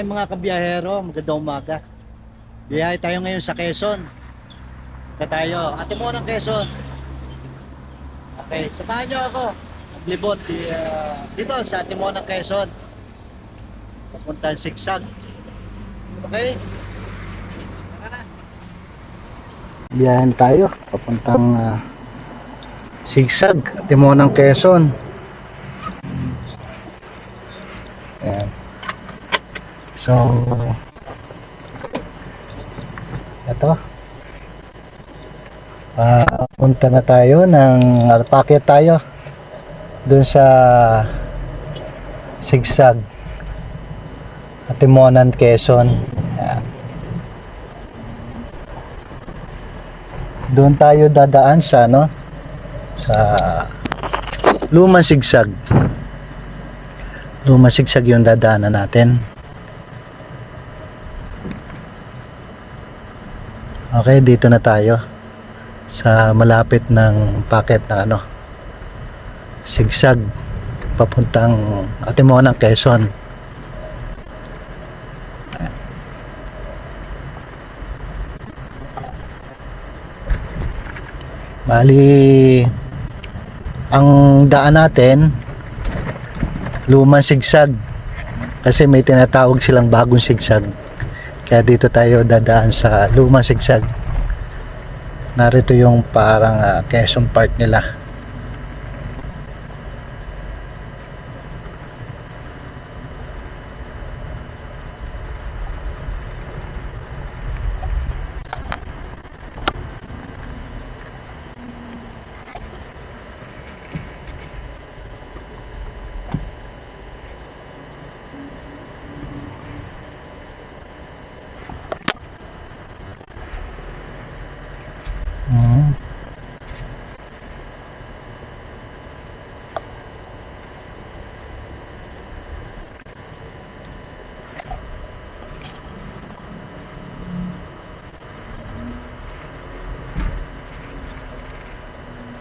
Ay mga kabiyahero, magandang umaga. Biyahe tayo ngayon sa Quezon. Ika tayo, ate mo ng Quezon. Okay, samahan nyo ako. Maglibot dito sa ate mo ng Quezon. Papuntang Sigsag. Okay? Tara na. Biyahe tayo, papuntang Sigsag, ate mo ng Quezon. Ayan. So, ito. Punta na tayo ng packet tayo dun sa Sigsag Atimonan, Quezon. Ayan. Doon tayo dadaan sa sa Lumang Sigsag. Lumang Sigsag yung dadaanan natin. Okay, dito na tayo sa malapit ng packet ng Sigsag papuntang Atimonan, Quezon. Bali, ang daan natin Lumang Sigsag kasi may tinatawag silang bagong sigsag. Kaya dito tayo dadaan sa Lumang Sigsag. Narito yung parang Quezon Park nila.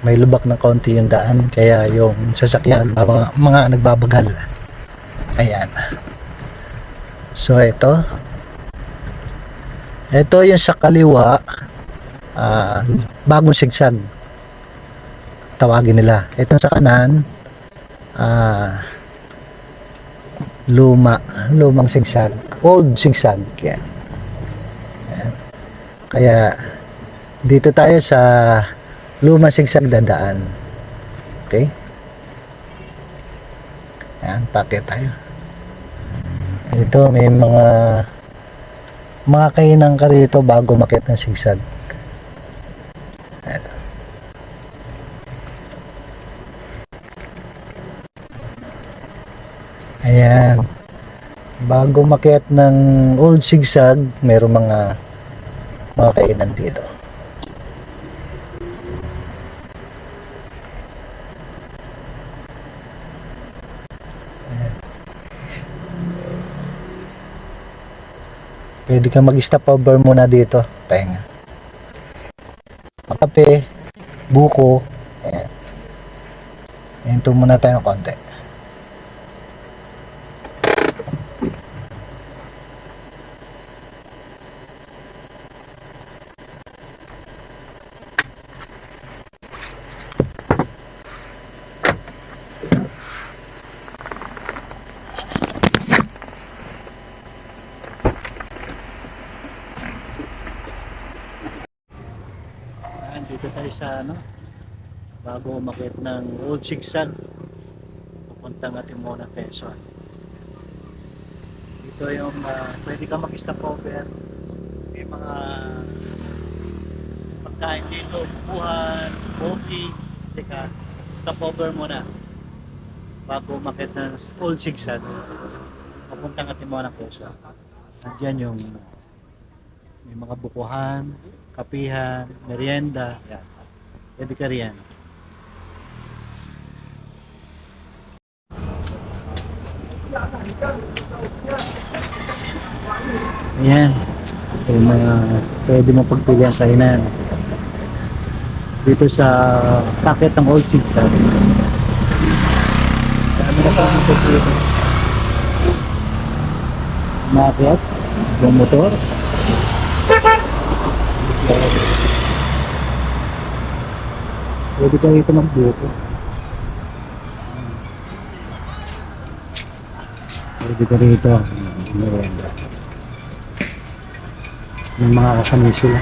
May lubak ng konti yung daan kaya yung sasakyan mga nagbabagal. Ayan. So ito yung sa kaliwa, bagong sigsag tawagin nila. Ito sa kanan, lumang sigsag, old sigsag. Yan. Ayan. Kaya dito tayo sa Lumang Sigsag dadaan. Okay? Ayan, packet tayo. Ito may mga kainan ka rito bago makit ng sigsag. Ayan. Ayan. Bago makit ng old sigsag, mayroong mga kainan dito. Pwede kang mag-stop over muna dito. Pahinga. Kape, buko. Ayan. Hinto muna tayo ng konti. Dito tayo sa bago umakit ng old sigsag papuntang Atimonan, Quezon. Dito yung pwede ka mag-stop over. May mga pagkain dito, bukuhan, coffee. Teka, stop over muna bago umakit ng old sigsag papuntang Atimonan, Quezon. Nandiyan yung may mga bukuhan, kapihan, merienda. Yan. Pwede ka riyan. Ayan. Yung mga pwede mo pagpilihan kainan. Dito sa packet ng old sigsag. Dami na pang pagpilihan. Umakyat. Yung motor. Pwede ka rito magbuko. Pwede ka rito. May mga kasama sila.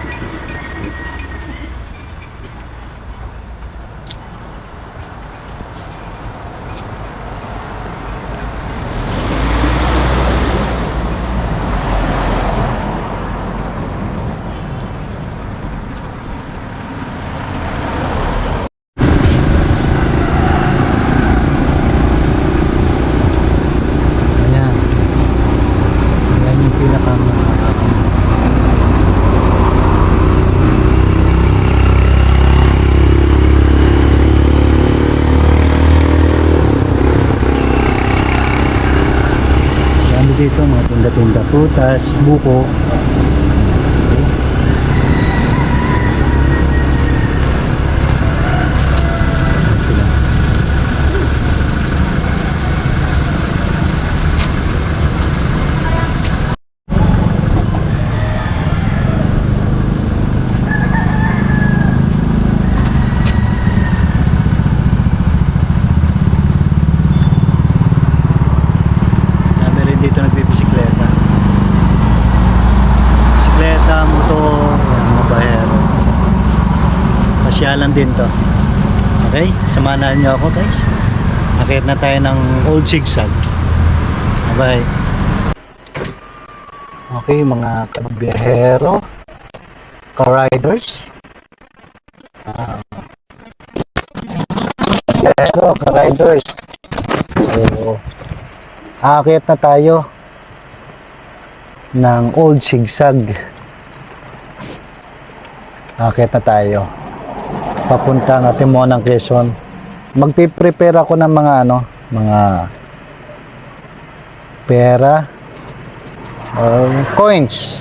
Ayan. Ayan yung dami dito, mga tinda-tinda, prutas, buko. Dami rin dito nagbibisikleta. Bisikleta, motor, yan, mga bahero. Pasyalan din to. Okay, samahan niyo ako guys. Akit na tayo ng Old Zigzag. Bye. Okay, mga kabiyahero, ka-riders. Kabiyahero, ka-riders. So, akit na tayo ng Old Zigzag. Akit na tayo. Papuntang Atimonang, Quezon. Magpiprepare ako ng mga mga pera or coins.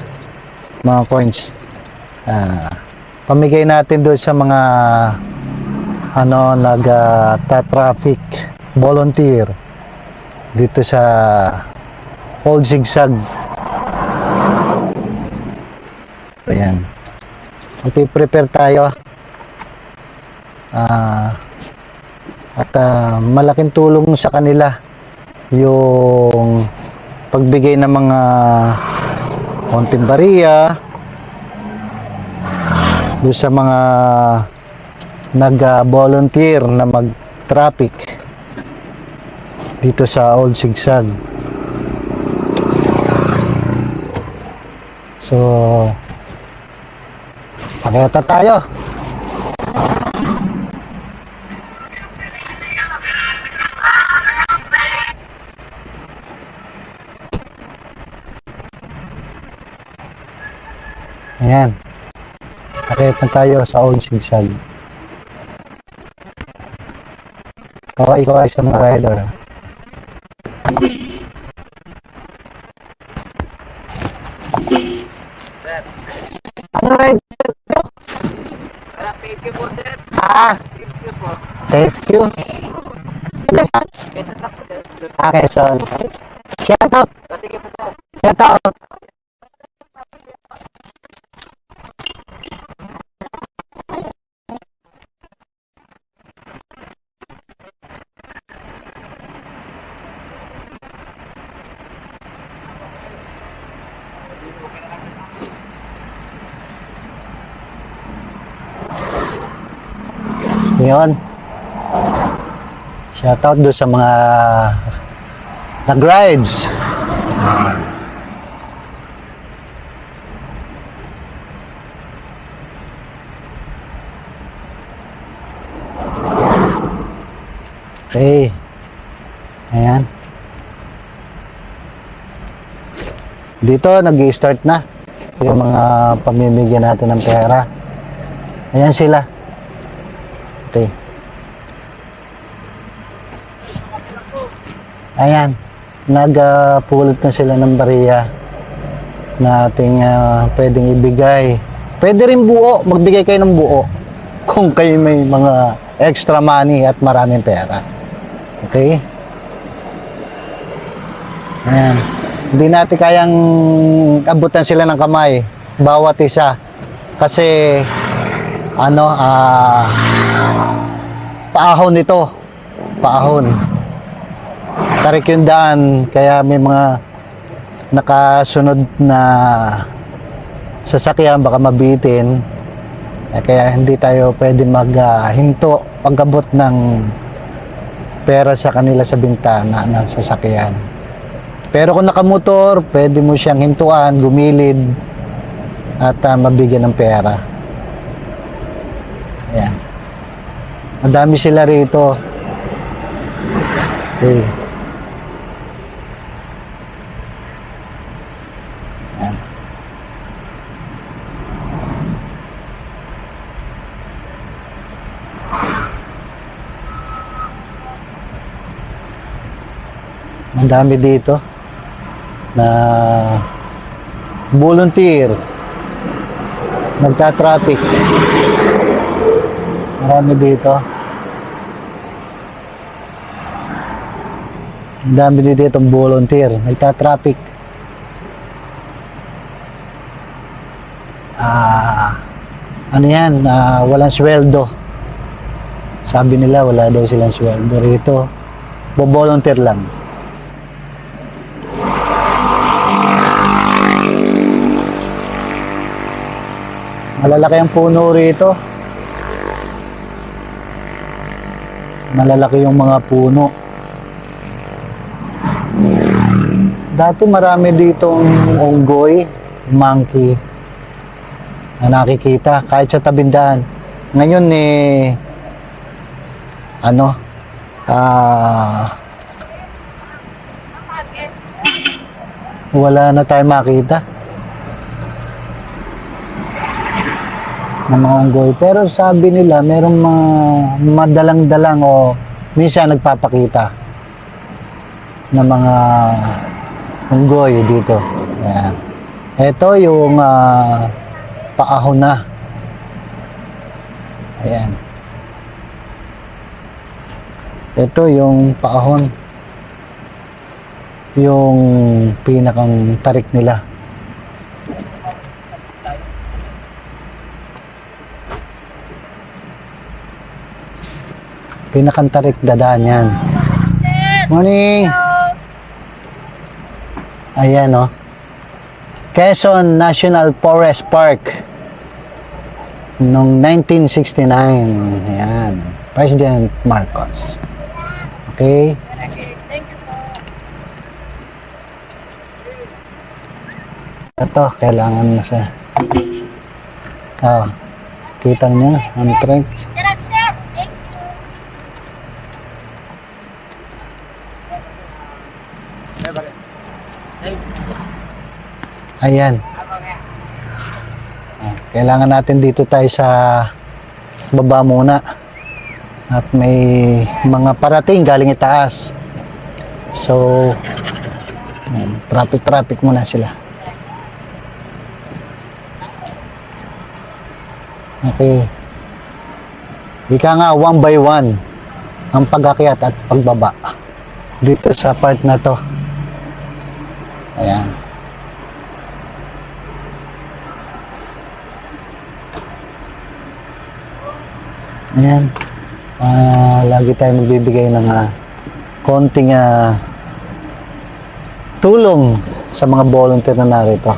Mga coins. Pamigay natin doon sa mga nag-traffic volunteer dito sa Old Zigzag. Ayan. Magpiprepare tayo. At malaking tulong sa kanila yung pagbigay ng mga konting bariya doon sa mga nag-volunteer na mag-traffic dito sa Old Zigzag. So, pakita tayo. Ayan. Pakita tayo sa Old Zigzag. Kaway-kaway sa mga rider. Ano ride? Thank you po, sir. Thank you po. Thank you. Quezon. Shout out. Sige po, sir. Shout out. Yun. Shoutout doon sa mga nag-rides. Okay. Ayan. Dito nag-i-start na yung mga pamimigyan natin ng pera. Ayan sila. Okay. Ayan, nagpulot na sila ng bariya na ating pwedeng ibigay. Pwede rin buo, magbigay kayo ng buo kung kayo may mga extra money at maraming pera. Okay? Ayan. Hindi natin kayang abutan sila ng kamay bawat isa kasi ano paahon ito, paahon, tarik yung daan, kaya may mga nakasunod na sasakyan baka mabitin. Kaya hindi tayo pwede maghinto pagabot ng pera sa kanila sa bintana ng sasakyan. Pero kung nakamotor, pwede mo siyang hintuan, gumilid at mabigyan ng pera. Ayan. Madami sila rito. Okay. Ayan. Madami dito na volunteer, nagta-traffic. Marami dito. Ang dami dito ang volunteer, nagta-traffic. Ano yan, walang sweldo. Sabi nila wala daw silang sweldo rito. Bo-volunteer lang. Malalaki ang puno rito. Malalaki yung mga puno. Dati marami ditong unggoy, monkey na nakikita kahit sa tabindahan. Ngayon wala na tayong makita ng mga unggoy. Pero sabi nila merong mga madalang-dalang o minsan nagpapakita ng mga unggoy dito. Ayan. Ito yung paahon na. Ayan. Ito yung paahon. Yung pinakang tarik nila. Pinakang tarik dadaan yan. Morning! Ayan o. Quezon National Forest Park noong 1969. Ayan. President Marcos. Okay. Ito, kailangan na siya. Kita niyo ang trek. Ayan. Kailangan natin dito tayo sa baba muna. At may mga parating galing itaas. So, traffic muna sila. Okay. Ika nga 1 by 1 ang pag-akyat at pagbaba dito sa part na to. Ayan. Ayan. Lagi tayo magbibigay ng konting tulong sa mga volunteer na narito.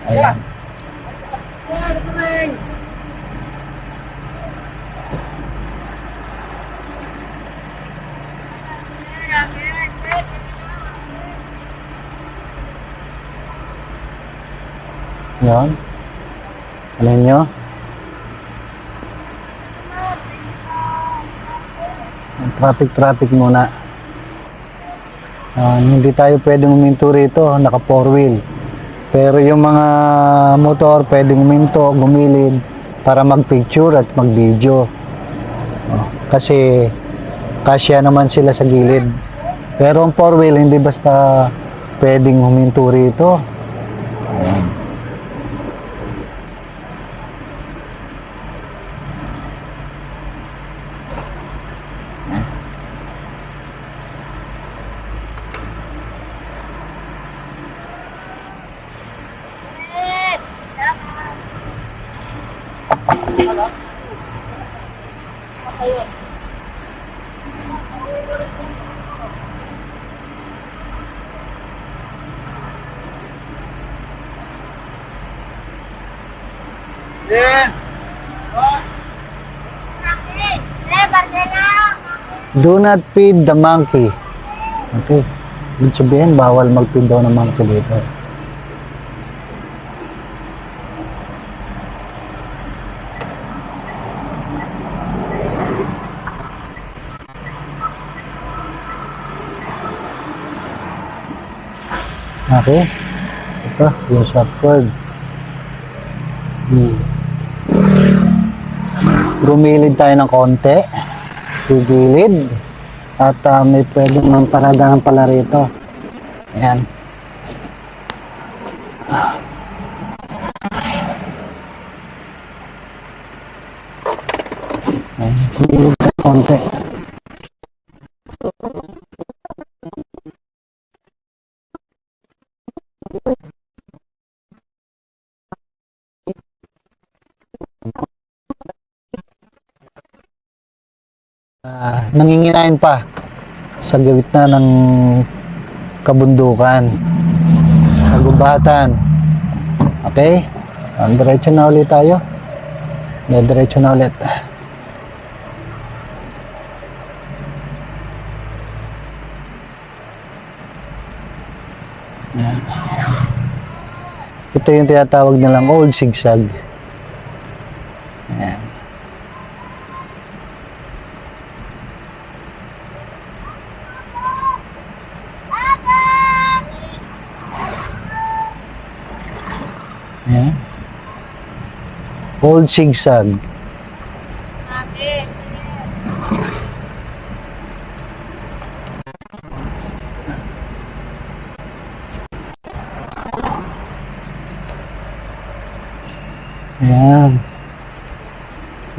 Ayan. Yan. Alam nyo? Traffic muna. Hindi tayo pwedeng huminto rito, naka 4 wheel. Pero yung mga motor pwedeng huminto, gumilid para mag-picture at mag-video. Kasi kasya naman sila sa gilid. Pero ang 4 wheel hindi basta pwedeng huminto rito. Ayan. Yeah. Do not feed the monkey. Okay. Ibig sabihin, bawal mag-feed daw ng monkey dito. Okay. Ito, yung shortword. Gumilid tayo ng konti. Gigilid. At may pwede ng paradahan pala rito. Ayan. Ayan. Gilid ng konti. Nanginginain pa sa gitna ng kabundukan, kagubatan. Okay? Diretso na ulit tayo. Diretso na ulit. Ayan. Ito yung tinatawag nilang old zigzag. Ayan. Ayan. Old zigzag. Ayan.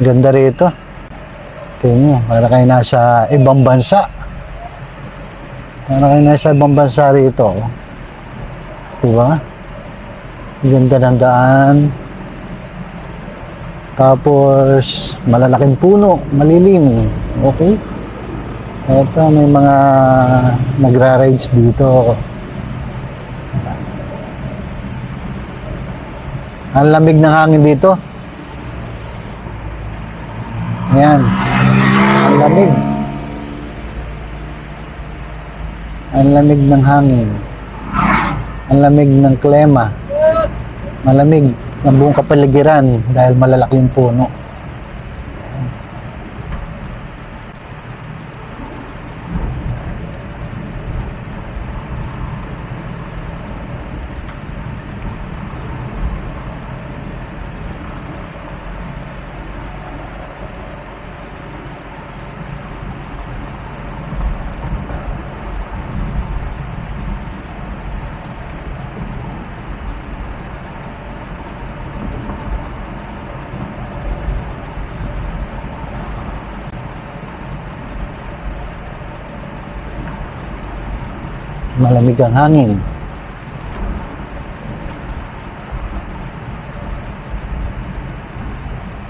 Ganda rito. Tingnan nyo, para kayo nasa ibang bansa. Para kayo nasa ibang bansa rito. Diba? Ganda ng daan. Tapos malalaking puno, malilim. Okay? Ito may mga nagra-rides dito. Ang lamig ng hangin dito. Ayan. Ang lamig. Ang lamig ng hangin. Ang lamig ng klima. Malamig ang buong kapaligiran dahil malalaki yung puno. Malamig ang hangin.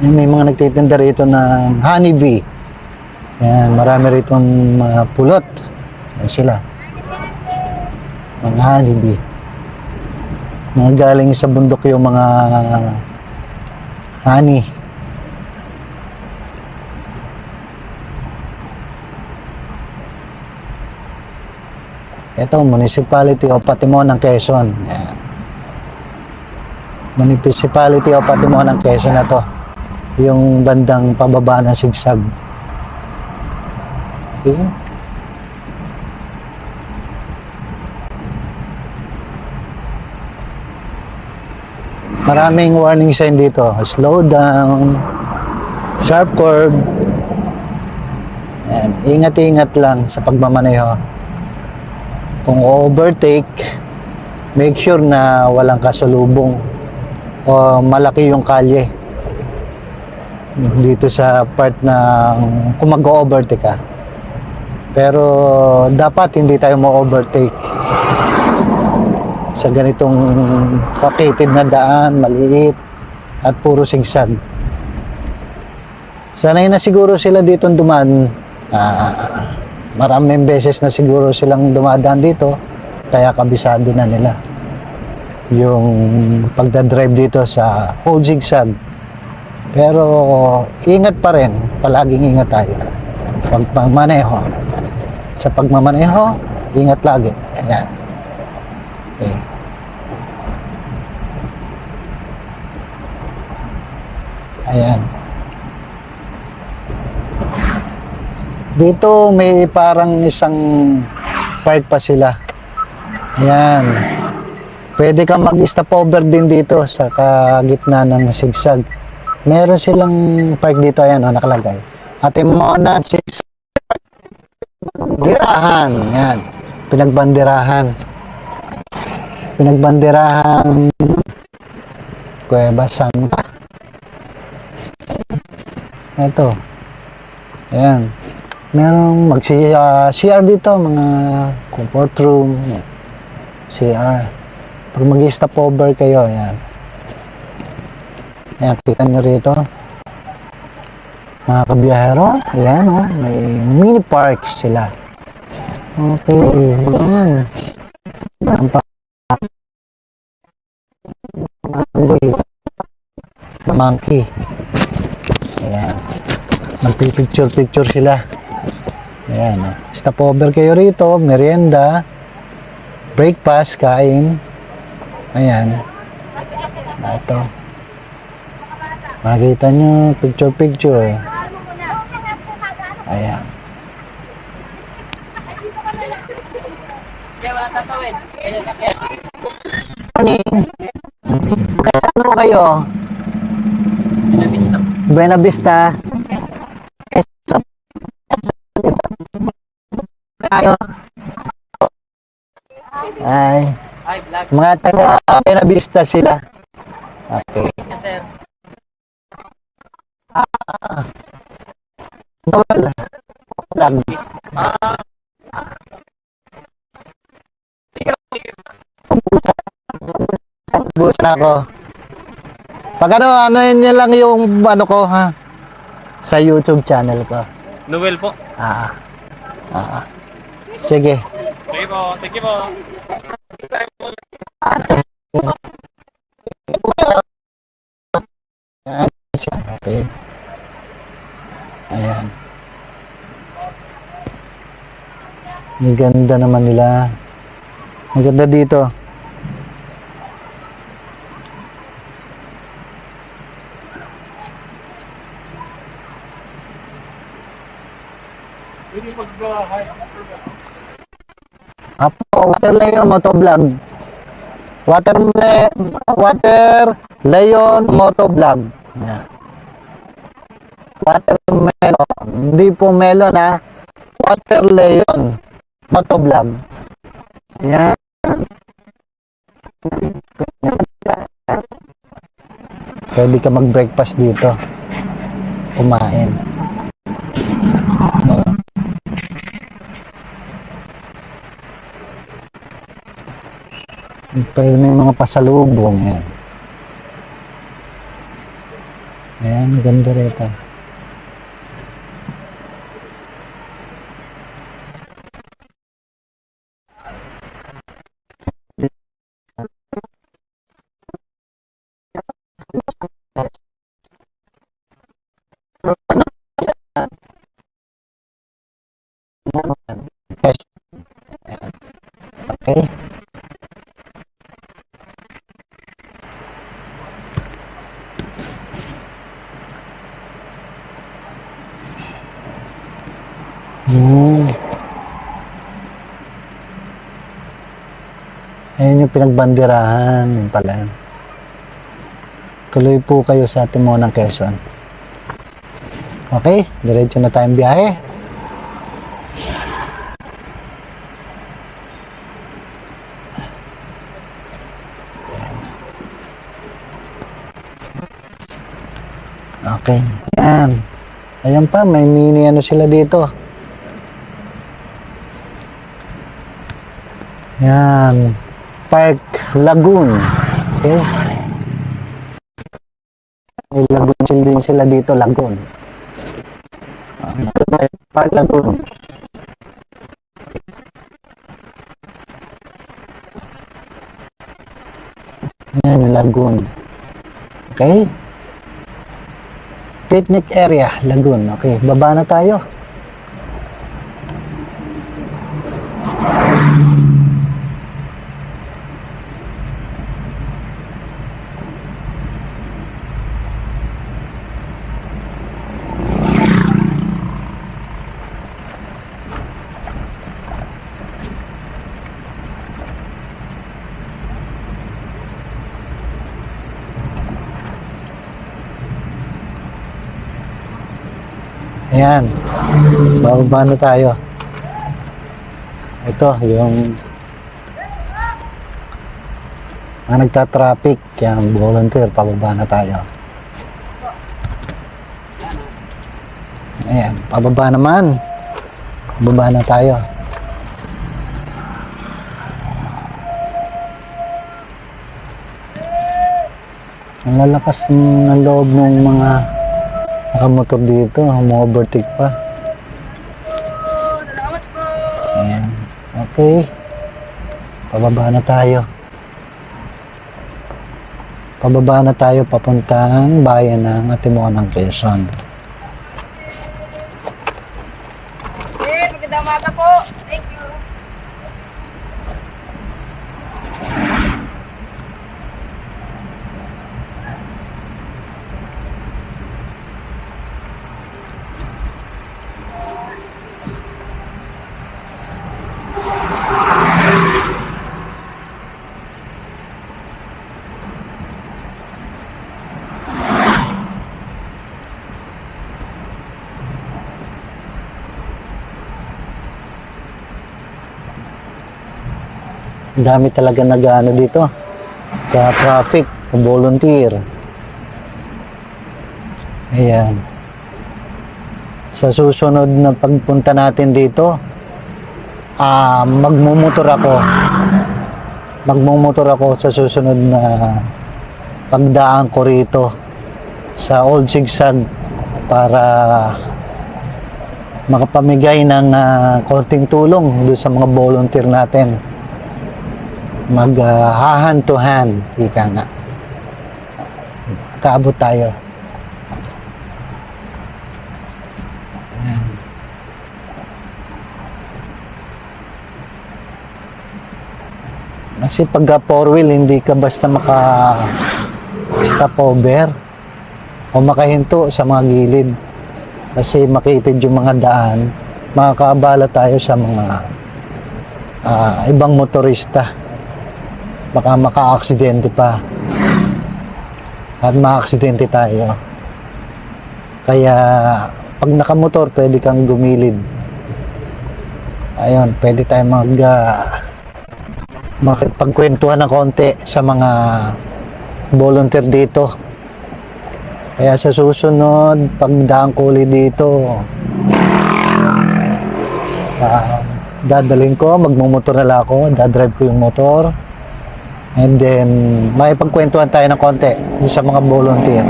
May mga nagtitinda rito ng honeybee. Ayan, marami rito mga pulot. Ayan sila. Mga honeybee. Mga galing sa bundok yung mga honey. Ito, Municipality of Patimonan, Quezon. Ayan. Municipality of Patimonan, Quezon na to. Yung bandang pababa ng sigsag. Okay. Maraming warning sign dito. Slow down. Sharp curve. Ayan. Ingat-ingat lang sa pagmamaneho. Kung overtake, make sure na walang kasalubong o malaki yung kalye dito sa part na kung mag-overtake ka. Pero dapat hindi tayo ma-overtake sa ganitong pakitid na daan, maliit at puro sigsag. Sanay na siguro sila dito dumaan. Maraming beses na siguro silang dumadaan dito, kaya kabisado na nila yung pagdadrive dito sa Old Zigzag. Pero ingat pa rin, palaging ingat tayo pagmamaneho. Sa pagmamaneho, ingat lagi. Ayan. Okay. Ayan. Dito may parang isang park pa sila. Ayan. Pwede kang mag-stop over din dito sa gitna ng sigsag. Meron silang park dito, ayan, nakalagay. Atimonan Sigsag Birahan. Ayan. Pinagbanderahan. Pinagbanderahan Cueva Santa. Ito. Ayan. Merong CR dito, mga comfort room, CR. Pag mag-stop over kayo, ayan. Ayan, kita nyo rito. Mga kabiyahero, ayan o, may mini park sila. Okay, ayan. Ang monkey. Ayan. Nagpipicture sila. Ayan. Stop over kayo rito. Merienda. Breakfast. Kain. Ayan. Ito. Makita nyo. Picture. Ayan. Morning. Kasano kayo? Buena Vista. Ayo. Ay. Mga taga Buena Vista sila. Okay. Wala. Lang. Bus na ako. Pag ano niya lang yung ano ko ha sa YouTube channel ko. Noel po. Sige. Sige po. Thank you po. Okay. Ayan. Ang ganda naman nila. Ang ganda dito. Apo, Water Leon Motovlog. Water Leon Motovlog. Yeah. Water Melon. Hindi po melon ha. Water Leon Motovlog. Yan. Pwede ka mag-breakfast dito. Kumain. No. Pwede may mga pasalubong. Yan. Ayan, ganda rito. Okay. Ayun yung pinagbanderahan. Yun pala. Tuloy po kayo sa Timonan Quezon. Okay, diretso na tayong biyahe. Okay, yan. Ayan pa, may mini ano sila dito. Yan. Park Lagoon. Okay. May lagoon din sila dito, lagoon. Lagoon. Yan, Lagoon. Okay. Picnic area, Lagoon. Okay, baba na tayo. Ayan, bababa na tayo. Ito, yung nagta-traffic, yung volunteer, pababa na tayo. Ayan, pababa naman. Pababa na tayo. Ang lalakas ng loob ng mga nakamotor dito, umu-overtake pa. Ayan. Okay. Pababa na tayo. Pababa na tayo papuntang bayan ng Atimoan ng Quezon. Magandang umaga po. Thank you. Ang dami talaga nag-ano dito sa traffic, volunteer. Ayan. Sa susunod na pagpunta natin dito, magmumotor ako sa susunod na pagdaan ko rito sa Old Sigsag para makapamigay ng konting tulong doon sa mga volunteer natin. Hand to hand, ika nga. Kaabot tayo. Ayan. Kasi pagka four wheel, hindi ka basta stop over o makahinto sa mga gilid. Kasi makitid yung mga daan, makakaabala tayo sa mga ibang motorista. Baka maka-aksidente pa at ma-aksidente tayo. Kaya pag nakamotor, pwede kang gumilid. Ayun, pwede tayo makipagkwentuhan ng konti sa mga volunteer dito. Kaya sa susunod, pagdaan ko ulit dito, dadalhin ko, magmumotor na lang ako, dadrive ko yung motor. And then, may pagkwentuhan tayo ng konti sa mga volunteer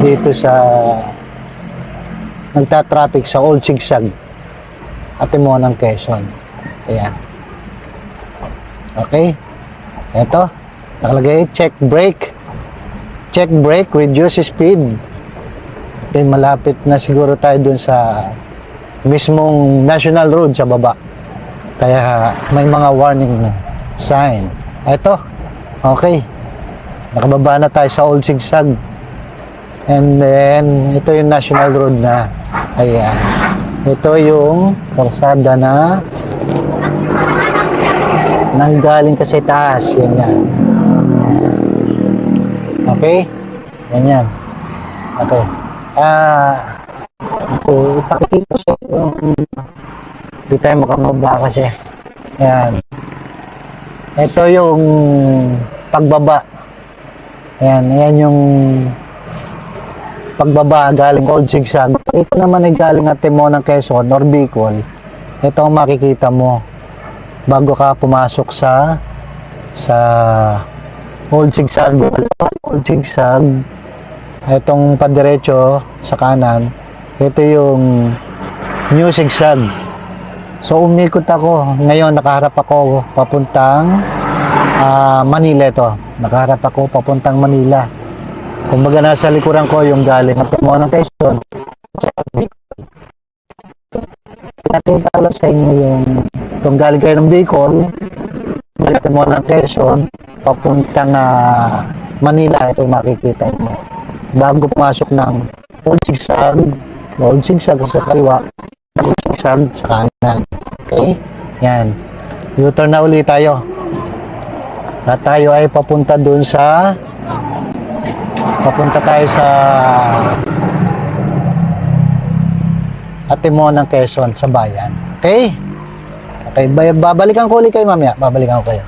dito sa nagta-traffic sa Old Sigsag Atimoan ng Quezon. Ayan. Okay. Ito. Nakalagay, check brake. Check brake, reduce speed. Okay, malapit na siguro tayo dun sa mismong national road sa baba. Kaya may mga warning sign. Ito, okay. Nakababa na tayo sa Old Sigsag. And then, ito yung national road na. Ayan. Ito yung kalsada na nanggaling kasi taas. Yan yan. Okay? Yan yan. Okay. Ipakikita ko siya yung hindi tayo makamaba kasi. Ayan. Ito yung pagbaba. Ayan, ayan yung pagbaba galing Old Sigsag. Ito naman ay galing Atimoan ng Quezon or Bicol. Ito ang makikita mo bago ka pumasok sa Old Sigsag. Old Sigsag. Itong padiretso sa kanan. Ito yung New Zigzag. So umikot ako. Ngayon nakaharap ako papuntang Manila ito. Nakaharap ako papuntang Manila. Kumbaga nasa likuran ko yung galing at mo ng Quezon. Nakita ko lang sa inyo yung kung galing kayo ng Bicol, galing mo ng Quezon, papuntang Manila, ito makikita mo. Bago pumasok ng Old Zigzag sa kaliwa, Old Zigzag sa kanan. Okay? Yan. U-turn na ulit tayo. At tayo ay papunta tayo sa Atimon ng Quezon sa bayan. Okay? Okay, babalikan ko ulit kayo mamaya. Babalikan ko kayo.